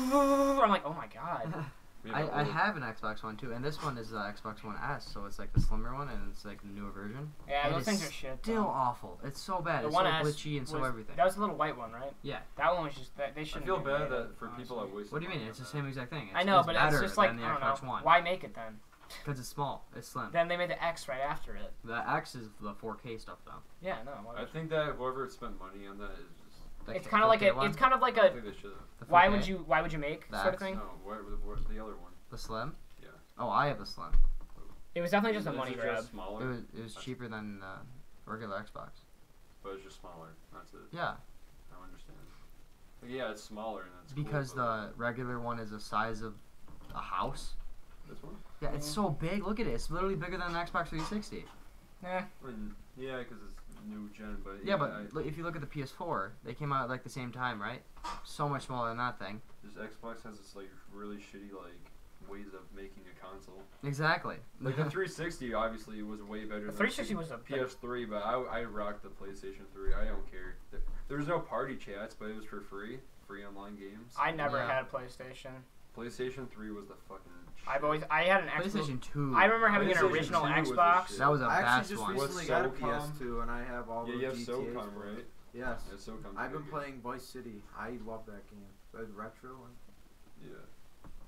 I'm like, oh my god. We have I old- have an Xbox One too, and this one is the Xbox One S, so it's like the slimmer one, and it's like the newer version. Yeah, It those is things are shit. Still though. awful. It's so bad. The It's so One S glitchy and so was- everything. That was the little white one, right? Yeah. That one was just they I shouldn't. feel have bad made that it, for people that honestly. waste. What do you mean? It's the same exact thing. It's, I know, it's but better it's just like than the I don't Xbox know. One. Why make it then? Because it's small. It's slim. Then they made the X right after it. The X is the 4K stuff though. Yeah, no. I think that whoever spent money on that is just. The It's kind of like 4K a. one? It's kind of like I a. think they should have. The Why 4K? would you make The sort of X? thing? No, where's the other one? The slim? Yeah. Oh, I have the slim. It was definitely just a Is money it grab. just smaller? It was cheaper than the regular Xbox. But it's just smaller. That's it. Yeah, I don't understand. Like, yeah, it's smaller and that's because cool, the regular one is the size of a house. this one. Yeah, it's so big. Look at it. It's literally bigger than an Xbox 360. Yeah. Yeah, because it's new gen, but Yeah, but look, if you look at the PS4, they came out at like the same time, right? So much smaller than that thing. this Xbox has this like really shitty like ways of making a console. Exactly. Like the 360 obviously was way better. The than 360 was a PS3, but I rocked the PlayStation 3. I don't care. There was no party chats, but it was for free online games. I never Yeah. had a PlayStation. PlayStation 3 was the fucking. I had an Xbox. PlayStation 2. I remember having an PlayStation original 2 was the Xbox. shit. That was a I actually fast just one. recently What's got a SOCOM? PS2 and I have all Yeah, the you have GTAs SOCOM, for it. right? Yes. Yeah, SOCOM's I've been good. playing Vice City. I love that game. The retro one. Yeah.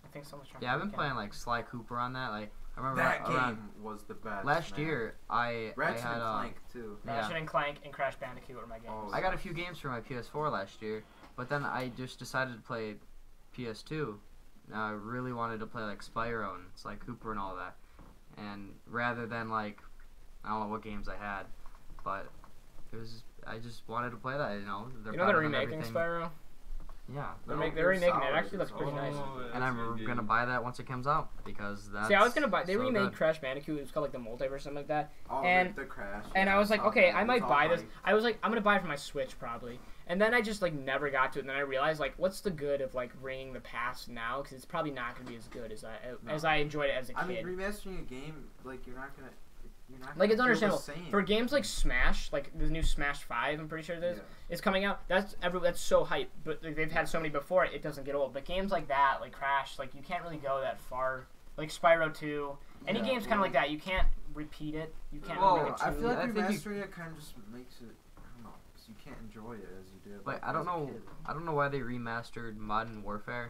I think someone's trying. Yeah, I've to been playing like Sly Cooper on that. Like I remember That around game was the best. last man. year, I Ratchet had and Clank too. Ratchet yeah, and Clank and Crash Bandicoot were my games. Oh, I got a few games for my PS4 last year, but then I just decided to play PS2. Now I really wanted to play like Spyro and Sly Cooper and all that, and rather than like I don't know what games I had, but it was I just wanted to play that. You know, You know they're remaking Spyro? Yeah, They're Metal remaking Gear it. It Solid actually is looks pretty nice. Oh, and I'm gonna buy that once it comes out because that's. See, I was gonna buy. They so remade good. Crash Bandicoot. It was called like the Multiverse or something like that. Oh, and- the Crash. And yeah, I was like, saw okay, that. I It might was buy all this. hyped. I was like, I'm gonna buy it for my Switch probably. And then I just like never got to it. And then I realized like, what's the good of like bringing the past now? Because it's probably not gonna be as good as I enjoyed it as a kid. I mean, remastering a game, like you're not gonna. Like it's feel the understandable same. for games like Smash, like the new Smash 5. I'm pretty sure it is. Yeah. It's coming out. That's so hype. But like, they've had so many before it. It doesn't get old. But games like that, like Crash, like you can't really go that far like Spyro 2. Any game's kind of like that. You can't repeat it. You can't make it too. I feel like remastering it kind of just makes it, I don't know, because you can't enjoy it as you did. Like I don't know why they remastered Modern Warfare.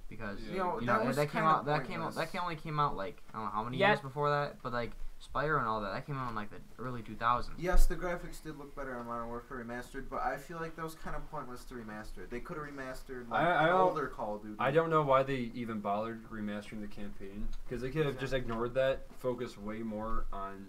Because that only came out like I don't know how many years before that, but like Spyro and all that came out in like the early 2000s. Yes, the graphics did look better on Modern Warfare Remastered, but I feel like that was kind of pointless to remaster. They could have remastered like older Call of Duty. I don't know why they even bothered remastering the campaign, because they could have just ignored that, focused way more on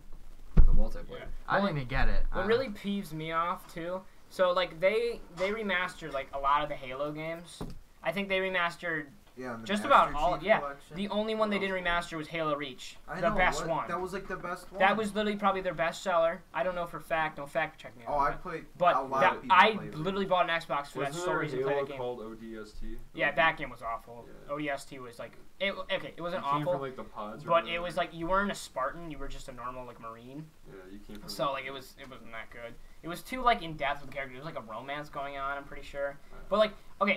the multiplayer. Yeah. I didn't even get it. What really peeves me off too. So like they remastered like a lot of the Halo games. I think they remastered. Yeah, just about all. Yeah, the only one they didn't remaster was Halo Reach, the best one. That was like the best one. That was literally probably their best seller. I don't know for fact. Don't fact check me. I played. But a lot of people I played literally bought an Xbox for that sole reason to play that game. Called ODST? Yeah, that game was awful. Yeah. ODST was like it wasn't awful. From, like, the pods but it was like you weren't a Spartan. You were just a normal like Marine. Yeah, you came from. So like it wasn't that good. It was too like in depth with the character. There was like a romance going on. I'm pretty sure. But like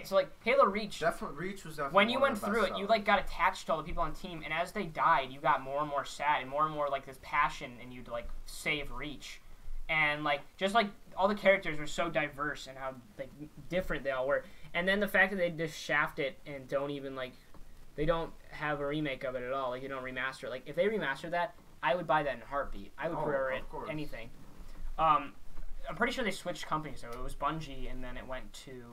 so like Halo Reach. Reach was definitely. When you went through it, you like got attached to all the people on the team, and as they died, you got more and more sad and more like this passion in you to like save Reach, and like just like all the characters were so diverse and how like different they all were, and then the fact that they just shaft it and don't even like they don't have a remake of it at all. Like you don't remaster it. Like if they remaster that, I would buy that in a heartbeat. I would pre-order it anything. I'm pretty sure they switched companies, so it was Bungie, and then it went to.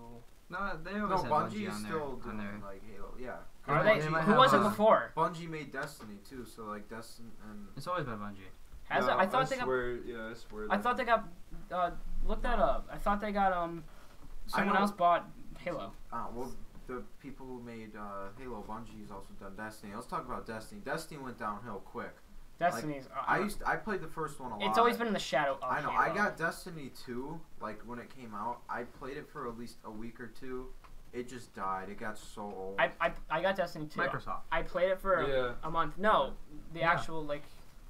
No, they always had Bungie is on still their, doing like Halo. Yeah. Are they? Who was it before? Bungie made Destiny too, so like Destiny and. It's always been Bungie. Has it? I thought they got. I swear. I thought they got. Look that up. I thought they got someone else bought Halo. Well, the people who made Halo, Bungie's also done Destiny. Let's talk about Destiny. Destiny went downhill quick. Destiny's. I played the first one a lot. It's always been in the shadow of I know. Halo. I got Destiny 2 like when it came out. I played it for at least a week or two. It just died. It got so old. I got Destiny 2. Microsoft. I played it for a month. No, the actual like.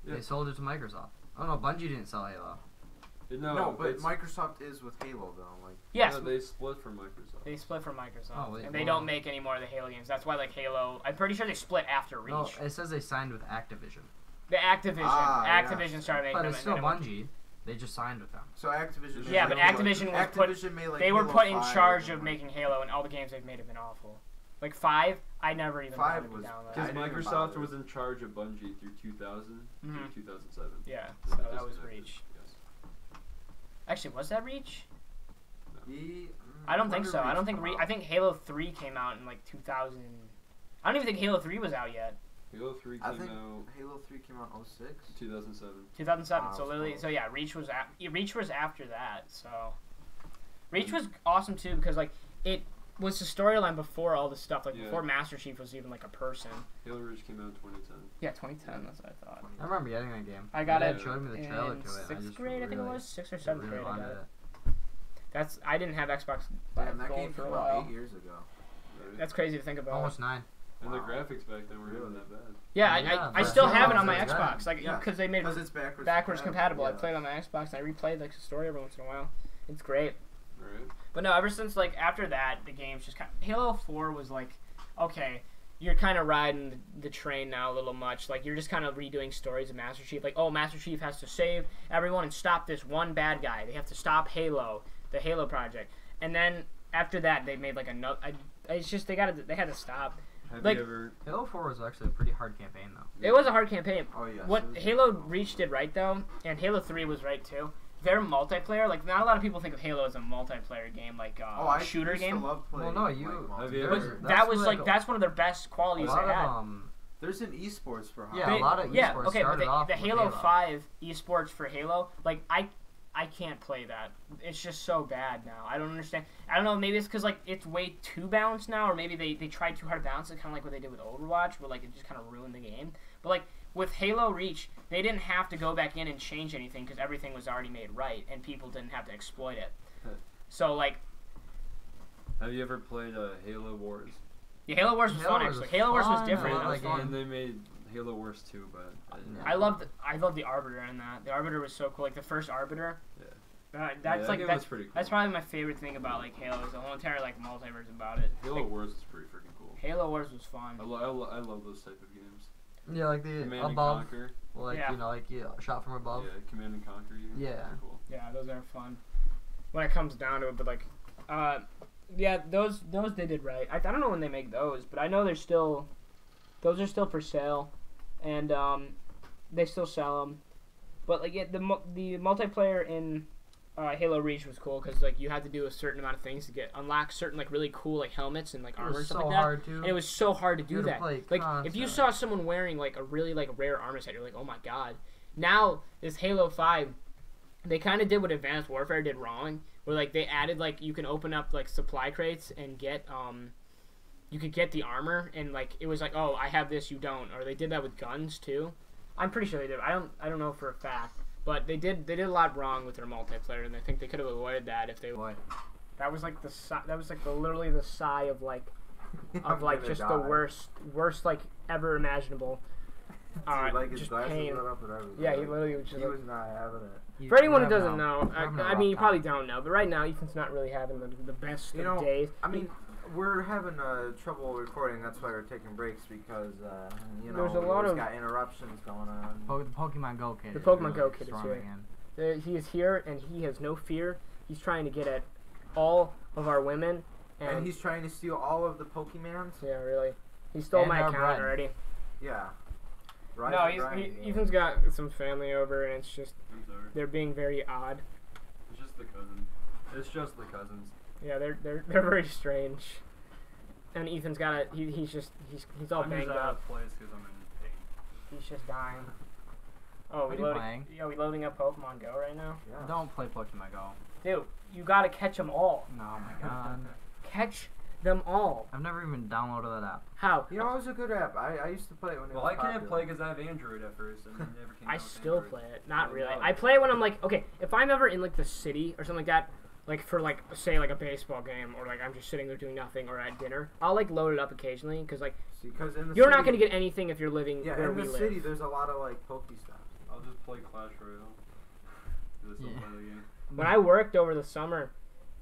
Yeah. They sold it to Microsoft. Oh no, Bungie didn't sell Halo. No, but Microsoft is with Halo though. Like yes, no, they split from Microsoft. They split from Microsoft, and they don't make any more of the Halo games. That's why like Halo. I'm pretty sure they split after Reach. No, it says they signed with Activision. The Activision started making them. But it's still Bungie. They just signed with them. So Activision. Yeah, but Activision made like they Halo were put in 5 charge of making Halo, and all the games they've made have been awful. Like 5, I never even. 5 was because Microsoft was in charge of Bungie through 2000 through 2007. Yeah, so that was Reach. Yes. Actually, was that Reach? No. I don't think so. I don't think I think Halo 3 came out in like 2000. I don't even think Halo 3 was out yet. Halo 3 came out. Halo 3 came out in 06? 2007. 2007. So literally, so yeah, Reach was after that. So Reach was awesome too because like it was the storyline before all this stuff. Like before Master Chief was even like a person. Halo Reach came out in 2010. Yeah, 2010. That's what I thought. I remember getting that game. I got it. Showed me the trailer to it. Sixth grade, I think it was 6th or 7th grade. I got it. I didn't have Xbox Gold for a while. 8 years ago. Right? That's crazy to think about. Almost 9. And the graphics back then weren't even that bad. Yeah, I still have it on my Xbox, like because they made it's backwards compatible. I play it on my Xbox and I replay like the story every once in a while. It's great. Right. But no, ever since like after that, the game's just kind of, Halo 4 was like, okay, you're kind of riding the train now a little much. Like you're just kind of redoing stories of Master Chief. Like, oh, Master Chief has to save everyone and stop this one bad guy. They have to stop Halo, the Halo project. And then after that, they made like another. It's just they had to stop. Halo 4 was actually a pretty hard campaign, though. It was a hard campaign. Oh, yeah. What Halo Reach did right, though, and Halo 3 was right, too. Their multiplayer, like, not a lot of people think of Halo as a multiplayer game, like shooter game. Love playing, well, no, that's one of their best qualities they had. There's an esports for Halo. Yeah, a lot of esports started off the Halo 5 esports for Halo, like, I can't play that. It's just so bad now. I don't understand. I don't know. Maybe it's because like it's way too balanced now, or maybe they tried too hard to balance it, kind of like what they did with Overwatch, where like it just kind of ruined the game. But like with Halo Reach, they didn't have to go back in and change anything because everything was already made right, and people didn't have to exploit it. So like, have you ever played Halo Wars? Yeah, Halo Wars was fun actually. Halo Wars was different. And they made Halo Wars 2, but I loved the Arbiter in that. The Arbiter was so cool. Like the first Arbiter. Yeah. That's like that's pretty cool. That's probably my favorite thing about like Halo is the whole entire like multiverse about it. Halo Wars is pretty freaking cool. Halo Wars was fun. I love those type of games. Yeah, like the Command above, and Conquer. like Yeah. you know, like you shot from above. Yeah, Command and Conquer. Yeah. Cool. Yeah, those are fun. When it comes down to it, but like, yeah, those they did right. I don't know when they make those, but I know those are still for sale, and they still sell them. But like, yeah, the multiplayer in Halo Reach was cool because like you had to do a certain amount of things to unlock certain like really cool like helmets and like armor and stuff like that. Hard to. And it was so hard to do that. Like if you constant. saw someone wearing like a really like rare armor set, you're like, oh my god. Now this Halo 5, they kind of did what Advanced Warfare did wrong, where like they added like you can open up like supply crates and get you could get the armor, and like it was like, oh, I have this, you don't. Or they did that with guns too. I'm pretty sure they did. I don't know for a fact. But they did a lot wrong with their multiplayer, and I think they could have avoided that if they. Boy. That was like literally the sigh of like just the worst like ever imaginable. Like his just glasses pain. went up and everything. Yeah, he literally was just. He like, was not having it. for anyone who doesn't know, having a I rough mean, you probably time. don't know, but right now Ethan's not really having the best of days. I mean, we're having trouble recording. That's why we're taking breaks because There's a lot we've of got interruptions going on. The Pokemon Go kid. The is Pokemon really Go kid is strong here. again. He is here, and he has no fear. He's trying to get at all of our women, And he's trying to steal all of the Pokemons. yeah, really. He stole And my our account bread. already. Yeah. Ethan's got some family over, and it's just I'm sorry. they're being very odd. It's just the cousin. It's just the cousins. Yeah, they're very strange. And Ethan's got he's all banged up. Place because I'm in pain. He's just dying. Oh, What are you playing? we loading up Pokemon Go right now? Yeah. Don't play Pokemon Go. Dude, you gotta catch them all. No, oh my god. Catch them all. I've never even downloaded that app. How? You know, it was a good app. I used to play it when it Well, was I can't popular. play because I have Android at first, and it never came I out with still Android. play it. Not Oh, really. no. I play it when I'm like, okay, if I'm ever in like the city or something like that, like for like say like a baseball game, or like I'm just sitting there doing nothing, or at dinner, I'll like load it up occasionally because like Because in the you're city, not gonna get anything if you're living Yeah, where in we the live. city, there's a lot of like Pokestops. I'll just play Clash Royale. 'Cause I still Yeah. play the game. When I worked over the summer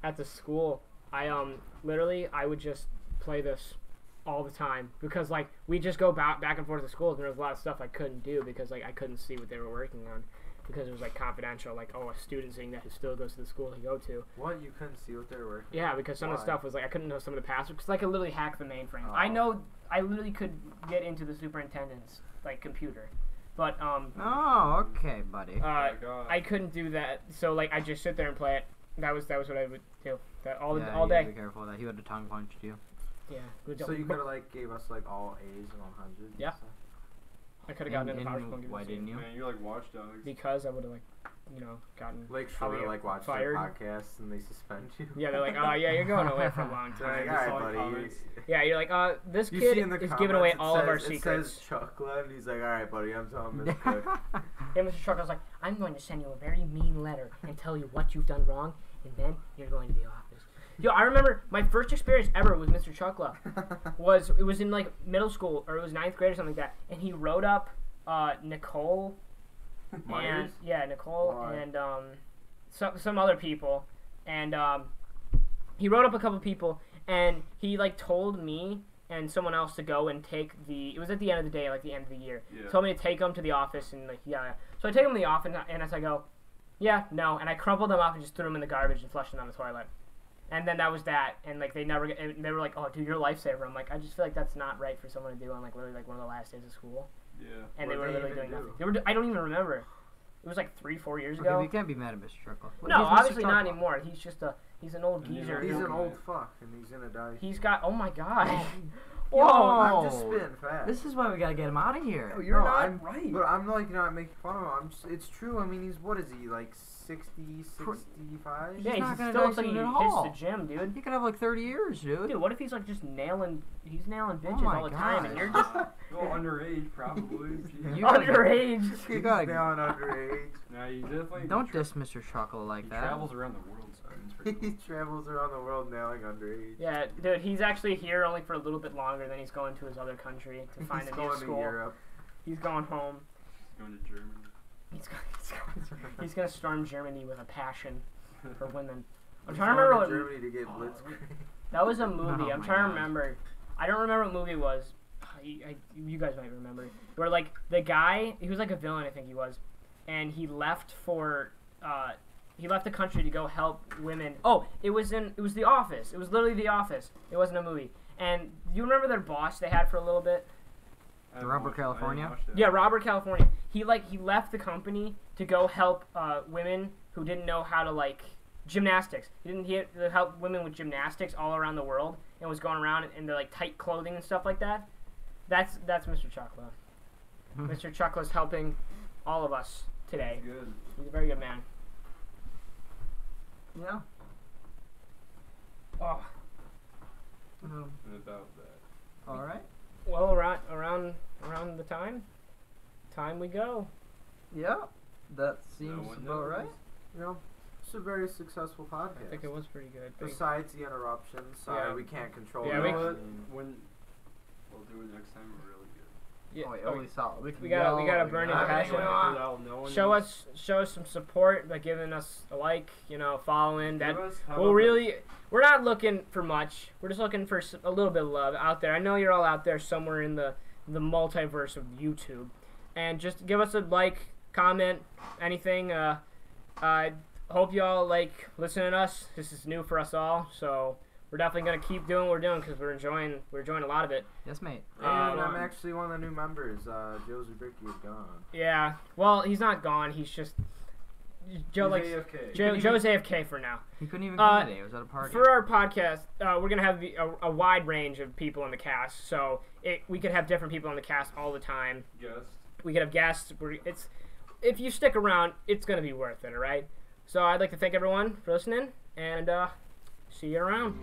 at the school, I would just play this all the time because like we just go back and forth to school, and there was a lot of stuff I couldn't do because like I couldn't see what they were working on because it was like confidential, like a student saying that who still goes to the school he go to. What? You couldn't see what they were working? Yeah, because some of the Why? stuff was like I couldn't know some of the passwords because I could literally hack the mainframe. Oh. I know I literally could get into the superintendent's like computer, but Oh, okay, buddy. I couldn't do that. So like I just sit there and play it. That was what I would do. That all yeah, all you gotta day. Be careful of that. He would have tongue punched you. Yeah. So you could have like gave us like all A's and 100. Yeah. I could have gotten into PowerPoint. and given Why it to didn't you? Man, you're like Watch Dogs. Because I would have like, gotten Like probably sure, like watch fired. their podcasts and they suspend you. Yeah, they're like, oh yeah, you're going away for a long They're like, time. all It's right, all buddy. comments. Yeah, you're like, this You kid see in the is comments, giving away it all of our says- secrets. It says chocolate, and he's like, all right, buddy, I'm telling Miss Cook. And Mr. Truck was like, I'm going to send you a very mean letter and tell you what you've done wrong, and then you're going to the office. Yo, I remember my first experience ever with Mr. Chuckla was in like middle school, or it was 9th grade or something like that, and he wrote up Nicole Myers? and Nicole Why? and some other people, and he wrote up a couple people, and he like told me and someone else to go and take it was at the end of the day, like the end of the year. Yeah. Told me to take them to the office, and like yeah. So I take them to the office, and as I go, yeah, no, and I crumpled them up and just threw them in the garbage and flushed them down the toilet. And then that was that, and like they were like, oh dude, you're a lifesaver. I'm like, I just feel like that's not right for someone to do on like literally like one of the last days of school. Yeah. And What they were did they literally even doing do? nothing. I don't even remember. It was like 3-4 years ago. Okay, we can't be mad at Mr. Trickle. No, He's Mr. obviously not Truckle. anymore. He's an old geezer. He's who- an old fuck, and he's gonna die. He's got. Oh my god. Whoa. I'm just spitting fast. This is why we gotta get him out of here. No, You're no, not I'm, right. But I'm like not making fun of him. It's true. I mean, what is he, like 60, 65? Yeah, not he's gonna still die looks like he soon at hits all. the gym, dude. He could have like 30 years, dude. Dude, what if he's like just nailing bitches my all the time, and God. you're just Well, underage, probably. You- underage? You He's gotta- down underage. Nah, you definitely Don't diss Mr. Truckle like he that. travels around the world, so it's pretty He cool. travels around the world nailing underage. Yeah, dude, he's actually here only for a little bit longer. Then he's going to his other country to find He's a new going to school. Europe. He's going home. Going to Germany. He's gonna storm Germany with a passion. for women. I'm trying to remember what. Germany to get blitzkrieg. That was a movie. Oh I'm my trying to gosh. remember. I don't remember what movie it was. You guys might remember. Where like the guy, he was like a villain, I think he was, and he left for he left the country to go help women. Oh, it was The Office. It was literally The Office. It wasn't a movie. And you remember their boss they had for a little bit? The Robert California? Yeah, Robert California. He left the company to go help women who didn't know how to like gymnastics. He had to help women with gymnastics all around the world and was going around in their like tight clothing and stuff like that. That's Mr. Chukla. Mr. Chukla's helping all of us today. Good. He's a very good man. Yeah. Oh. And about that. All right. Well, around the time we go. Yeah. That seems one about knows. right. You know, it's a very successful podcast. I think it was pretty good. Besides the interruptions, sorry, Yeah. we can't control Yeah, it. we- You know what? When we'll do it next time, we're really good. Yeah. Oh, wait, okay. holy solid. We gotta burn in passion. Show us. us some support by giving us a like, following that. Give us- how We'll about really, we're not looking for much. We're just looking for a little bit of love out there. I know you're all out there somewhere in the multiverse of YouTube, and just give us a like, comment, anything. I hope y'all like listening to us. This is new for us all, so we're definitely gonna keep doing what we're doing because we're enjoying a lot of it. Yes, mate. And I'm actually one of the new members. Joe Zubricki is gone. Yeah, well, he's not gone. He's just Joe He's likes AFK. Joe's AFK for now. He couldn't even come today. He was at a party. For our podcast, we're gonna have a wide range of people in the cast, so we could have different people in the cast all the time. Yes. We could have guests. If you stick around, it's gonna be worth it. All right. So I'd like to thank everyone for listening, and see you around.